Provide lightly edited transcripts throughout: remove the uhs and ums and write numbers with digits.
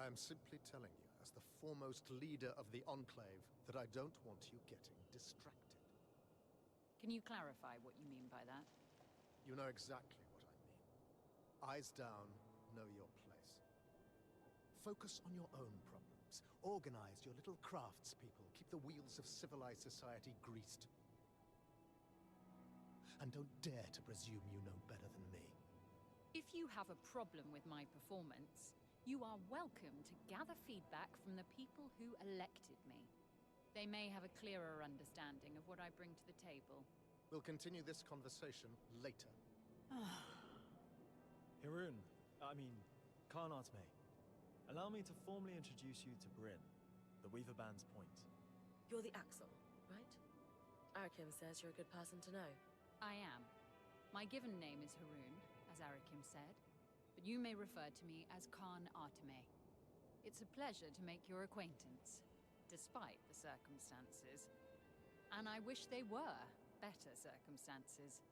I am simply telling you, as the foremost leader of the Enclave, that I don't want you getting distracted. Can you clarify what you mean by that? You know exactly what I mean. Eyes down, know your place. Focus on your own problems. Organize your little craftspeople. Keep the wheels of civilized society greased. And don't dare to presume you know better than me. If you have a problem with my performance, you are welcome to gather feedback from the people who elected me. They may have a clearer understanding of what I bring to the table. We'll continue this conversation later. Hirun, Khan Atme. Allow me to formally introduce you to Bryn, the Weaver Band's point. You're the Axel, right? Arakim says you're a good person to know. I am. My given name is Harun, as Arakim said, but you may refer to me as Khan Atme. It's a pleasure to make your acquaintance, despite the circumstances. And I wish they were better circumstances.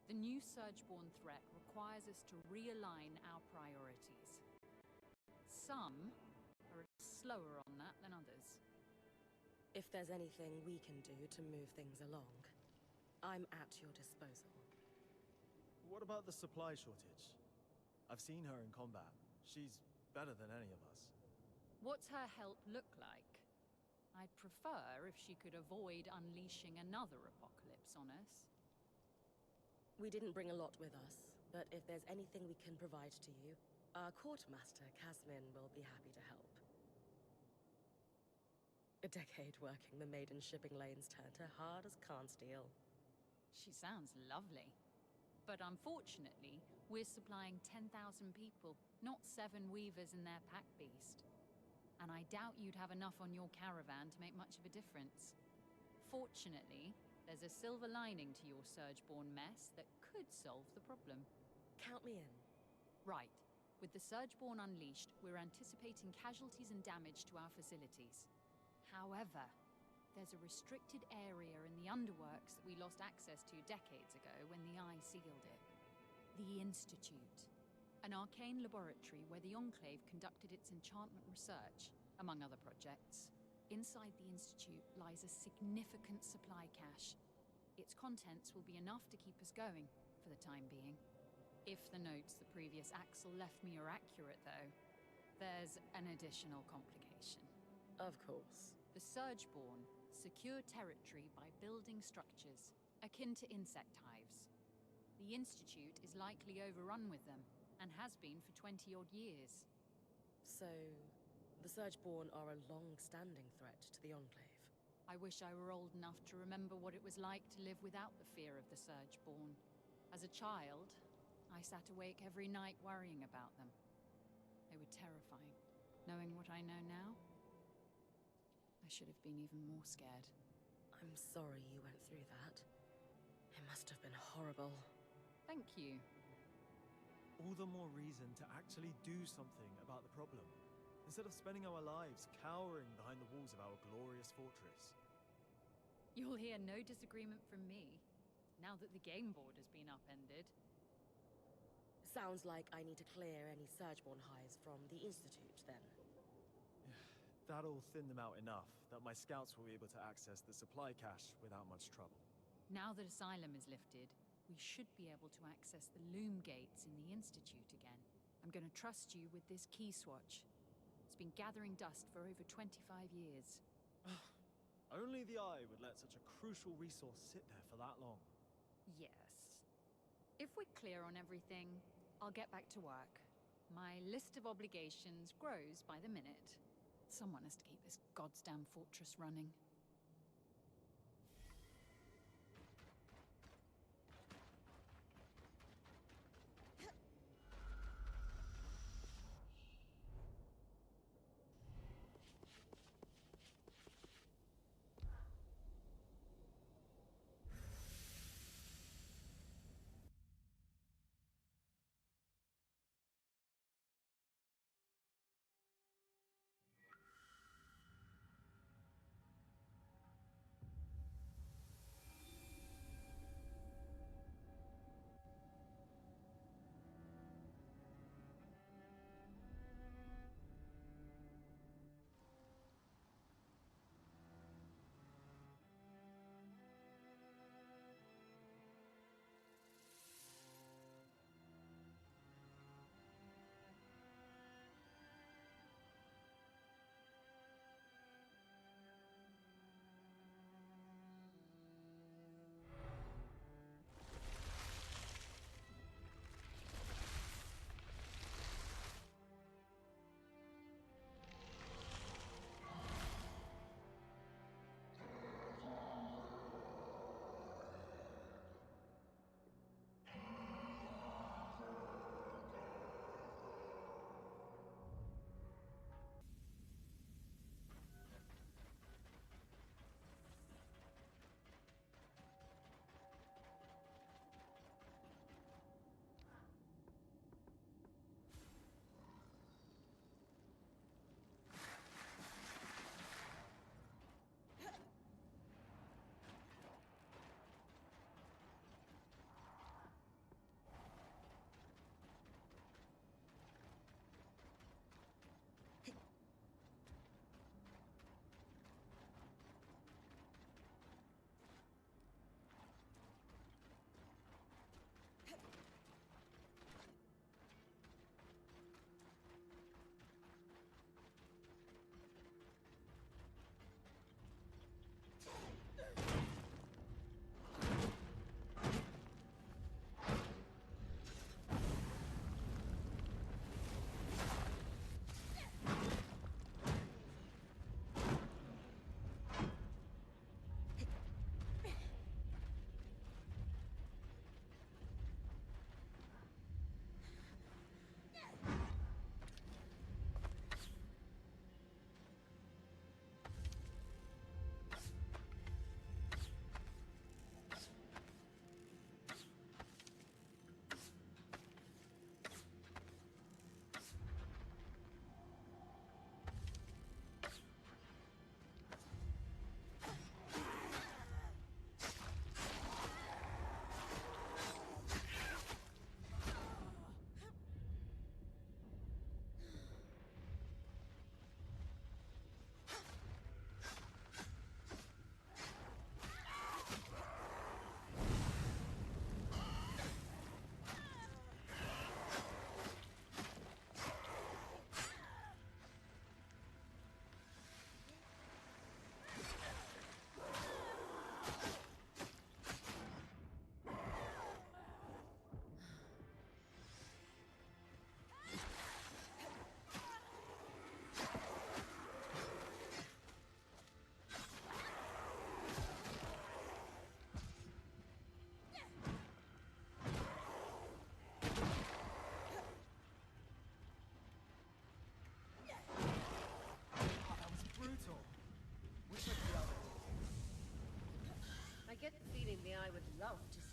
The new Surgeborn threat requires us to realign our priorities. Some are slower on that than others. If there's anything we can do to move things along, I'm at your disposal. What about the supply shortage? I've seen her in combat. She's better than any of us. What's her help look like? I'd prefer if she could avoid unleashing another apocalypse on us. We didn't bring a lot with us, but if there's anything we can provide to you, our Courtmaster, Casmin, will be happy to help. A decade working the Maiden shipping lanes turned her hard as Khan steel. She sounds lovely. But unfortunately, we're supplying 10,000 people, not 7 weavers and their pack beast. And I doubt you'd have enough on your caravan to make much of a difference. Fortunately, there's a silver lining to your Surgeborn mess that could solve the problem. Count me in. Right. With the Surgeborn unleashed, we're anticipating casualties and damage to our facilities. However, there's a restricted area in the underworks that we lost access to decades ago when the Eye sealed it. The Institute. An arcane laboratory where the Enclave conducted its enchantment research, among other projects. Inside the Institute lies a significant supply cache. Its contents will be enough to keep us going, for the time being. If the notes the previous Axel left me are accurate, though, there's an additional complication. Of course. The Surgeborn secure territory by building structures, akin to insect hives. The Institute is likely overrun with them, and has been for 20-odd years. So, the Surgeborn are a long-standing threat to the Enclave. I wish I were old enough to remember what it was like to live without the fear of the Surgeborn. As a child, I sat awake every night worrying about them. They were terrifying. Knowing what I know now, I should have been even more scared. I'm sorry you went through that. It must have been horrible. Thank you. All the more reason to actually do something about the problem, instead of spending our lives cowering behind the walls of our glorious fortress. You'll hear no disagreement from me, now that the game board has been upended. Sounds like I need to clear any Surgeborn hives from the Institute, then. That'll thin them out enough that my scouts will be able to access the supply cache without much trouble. Now that Asylum is lifted, we should be able to access the loom gates in the Institute again. I'm gonna trust you with this key swatch. It's been gathering dust for over 25 years. Only the Eye would let such a crucial resource sit there for that long. Yes. If we're clear on everything, I'll get back to work. My list of obligations grows by the minute. Someone has to keep this goddamn fortress running.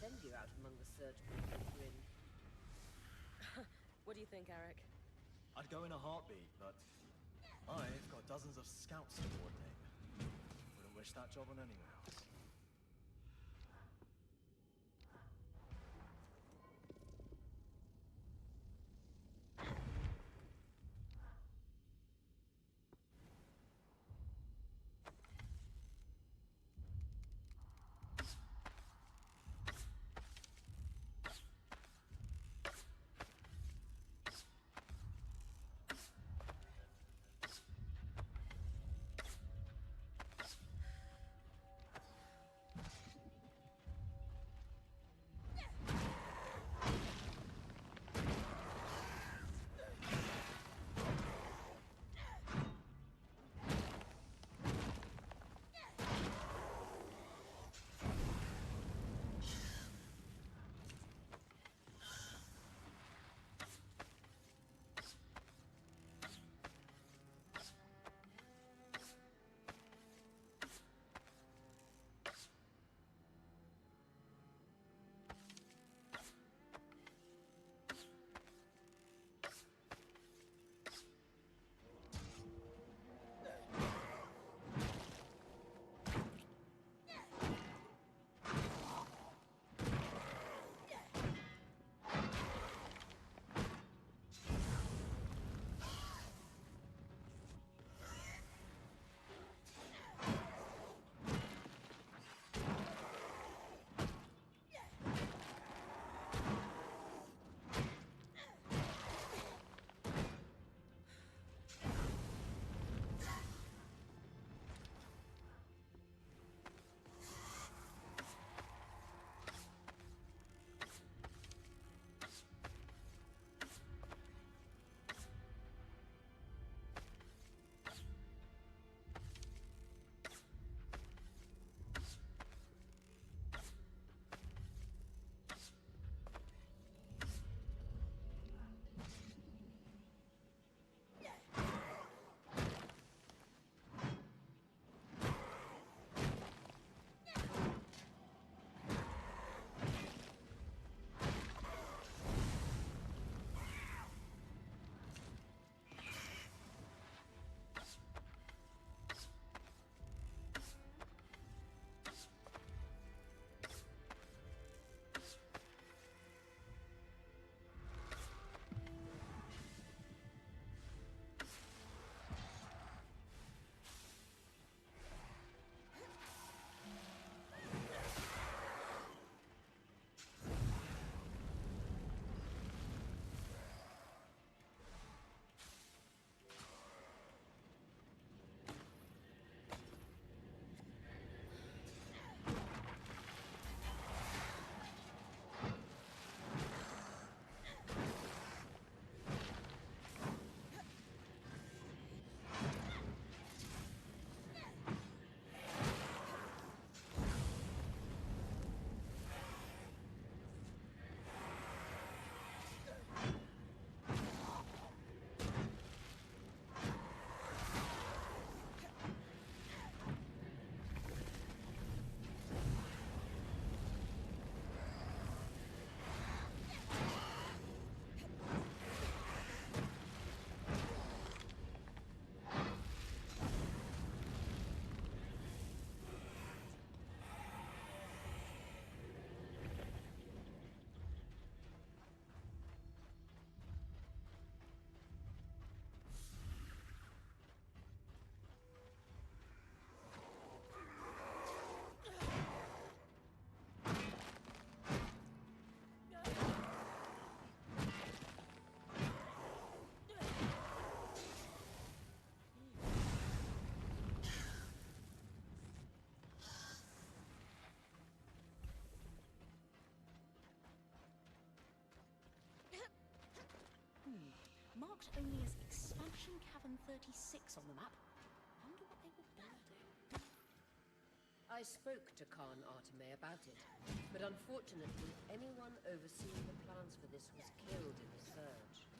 send you out among the surgical grin. What do you think, Eric? I'd go in a heartbeat, but I've got dozens of scouts to coordinate. Wouldn't wish that job on anyone else. Marked only as Expansion Cavern 36 on the map. Wonder what they were building. I spoke to Khan Arteme about it, but unfortunately, anyone overseeing the plans for this was killed in the surge.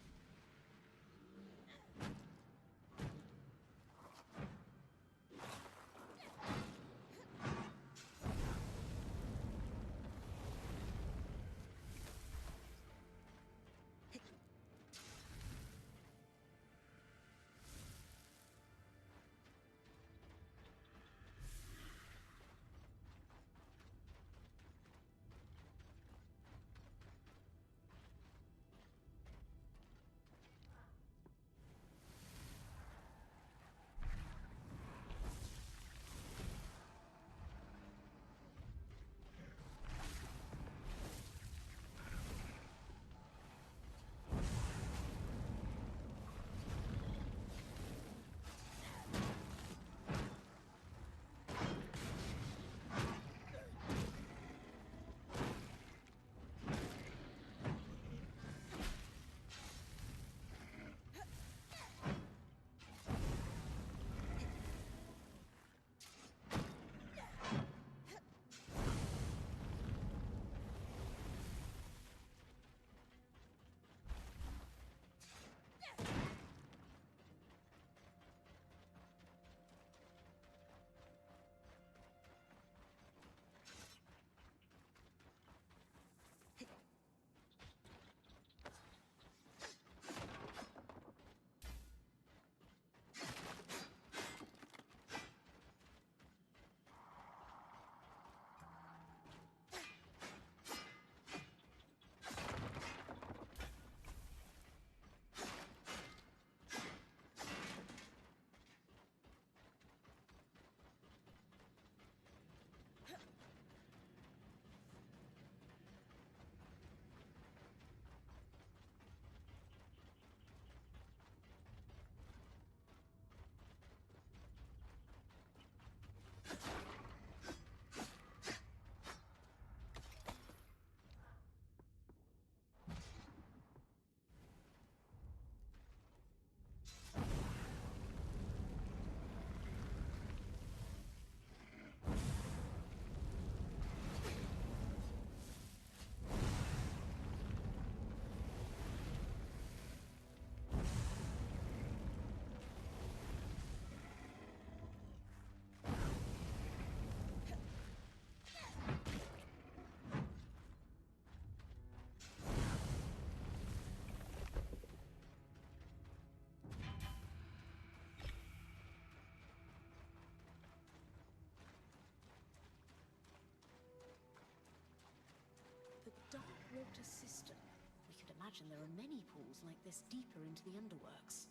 imagine there are many pools like this deeper into the underworks.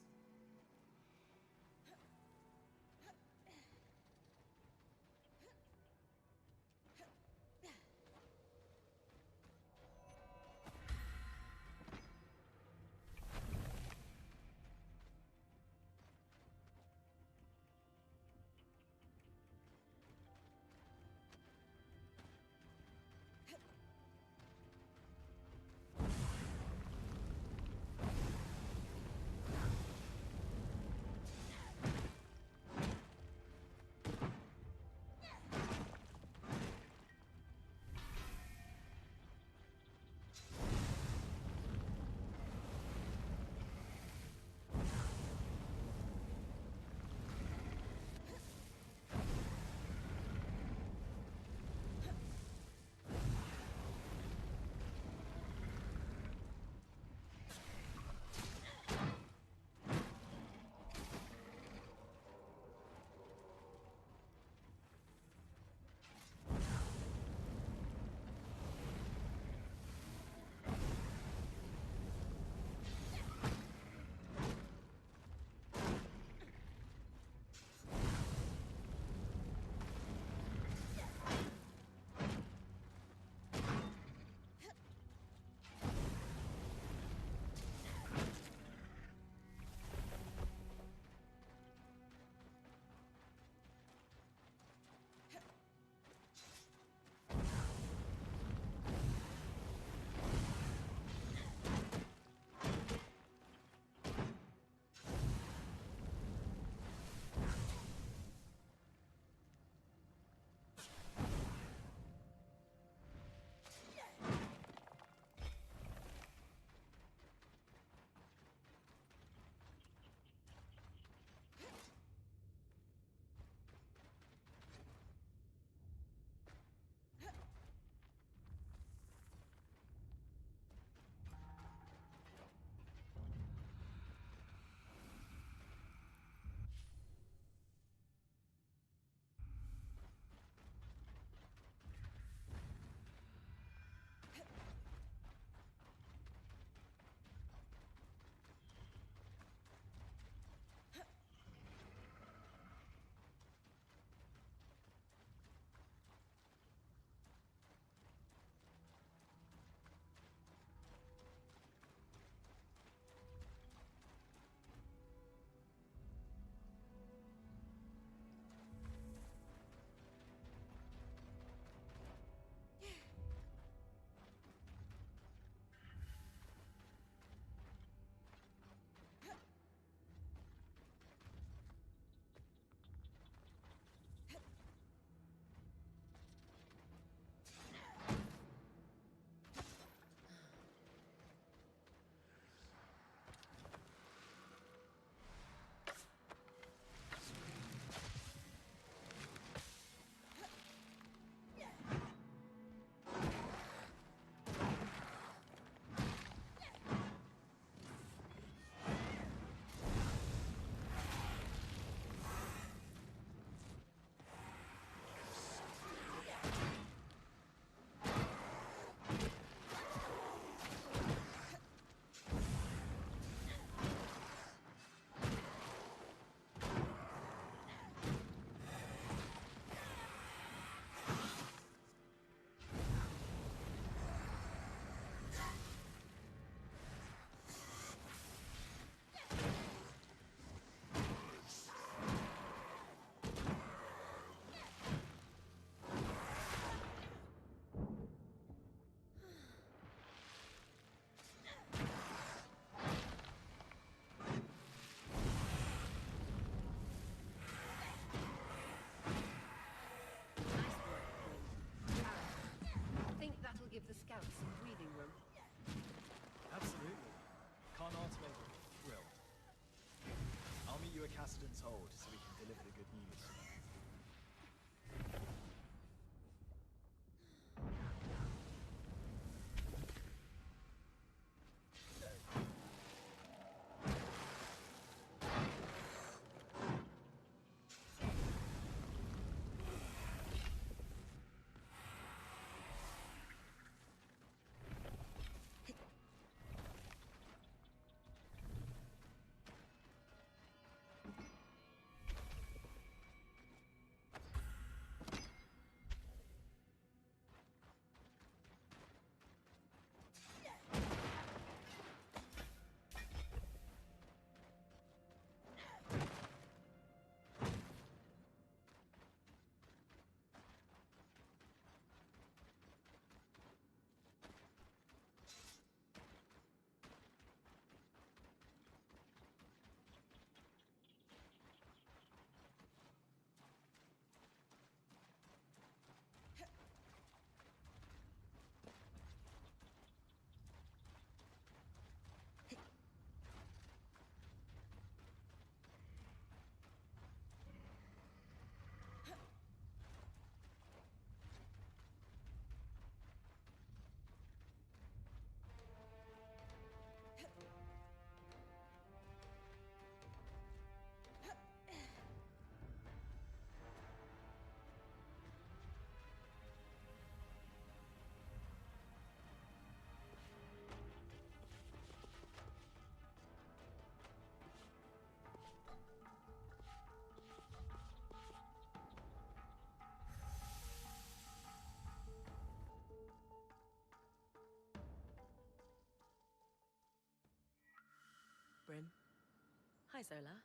Hi, Zola.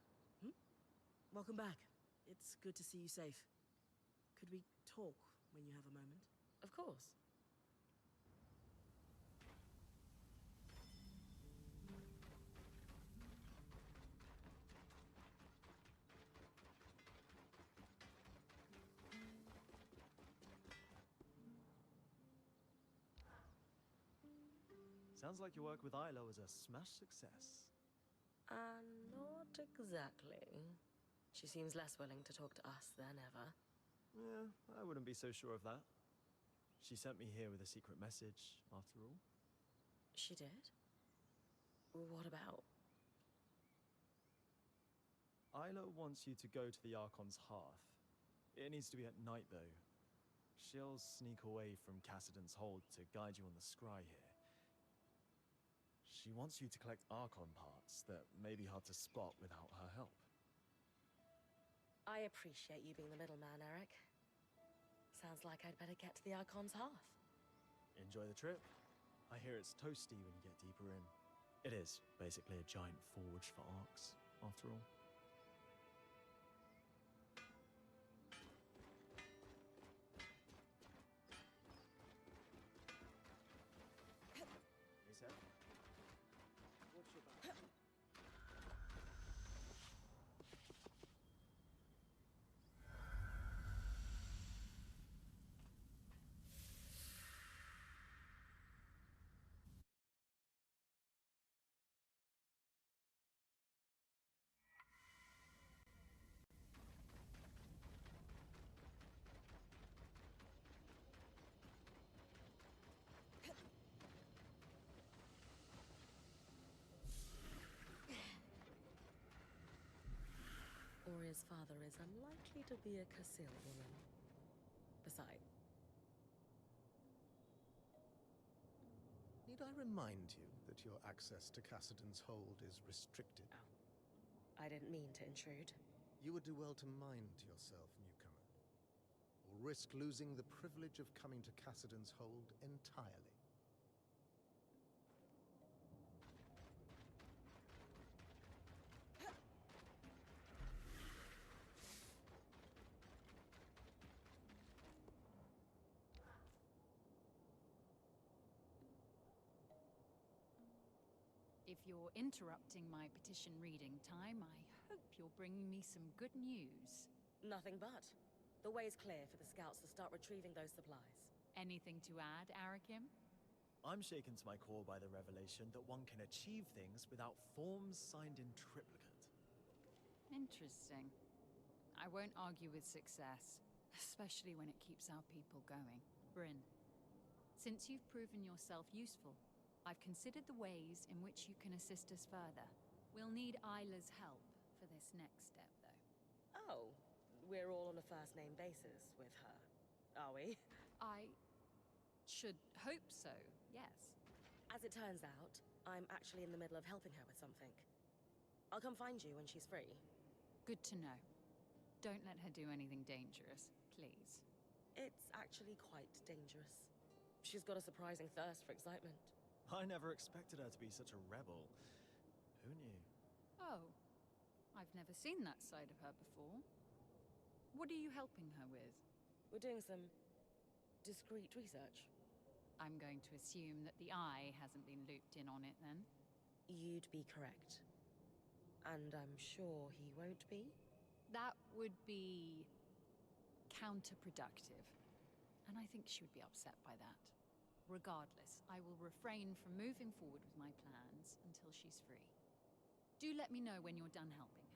Welcome back. It's good to see you safe. Could we talk when you have a moment? Of course. Sounds like your work with Isla was a smash success. Not exactly. She seems less willing to talk to us than ever. Yeah, I wouldn't be so sure of that. She sent me here with a secret message, after all. She did? What about? Isla wants you to go to the Archon's hearth. It needs to be at night, though. She'll sneak away from Cassidon's hold to guide you on the scry here. She wants you to collect Archon parts that may be hard to spot without her help. I appreciate you being the middleman, Eric. Sounds like I'd better get to the Archon's hearth. Enjoy the trip. I hear it's toasty when you get deeper in. It is basically a giant forge for arcs, after all. Hey, Seth. What's your back? Oria's father is unlikely to be a Casil woman. Besides, Need I remind you that your access to Cassidon's hold is restricted? I didn't mean to intrude. You would do well to mind yourself, newcomer, or risk losing the privilege of coming to Cassidon's hold entirely. If you're interrupting my petition reading time, I hope you're bringing me some good news. Nothing but. The way's clear for the scouts to start retrieving those supplies. Anything to add, Arakim? I'm shaken to my core by the revelation that one can achieve things without forms signed in triplicate. Interesting. I won't argue with success, especially when it keeps our people going. Bryn, since you've proven yourself useful, I've considered the ways in which you can assist us further. We'll need Isla's help for this next step, though. Oh, we're all on a first-name basis with her, are we? I should hope so, yes. As it turns out, I'm actually in the middle of helping her with something. I'll come find you when she's free. Good to know. Don't let her do anything dangerous, please. It's actually quite dangerous. She's got a surprising thirst for excitement. I never expected her to be such a rebel. Who knew? Oh, I've never seen that side of her before. What are you helping her with? We're doing some discreet research. I'm going to assume that the Eye hasn't been looped in on it, then? You'd be correct. And I'm sure he won't be? That would be counterproductive. And I think she would be upset by that. Regardless, I will refrain from moving forward with my plans until she's free. Do let me know when you're done helping.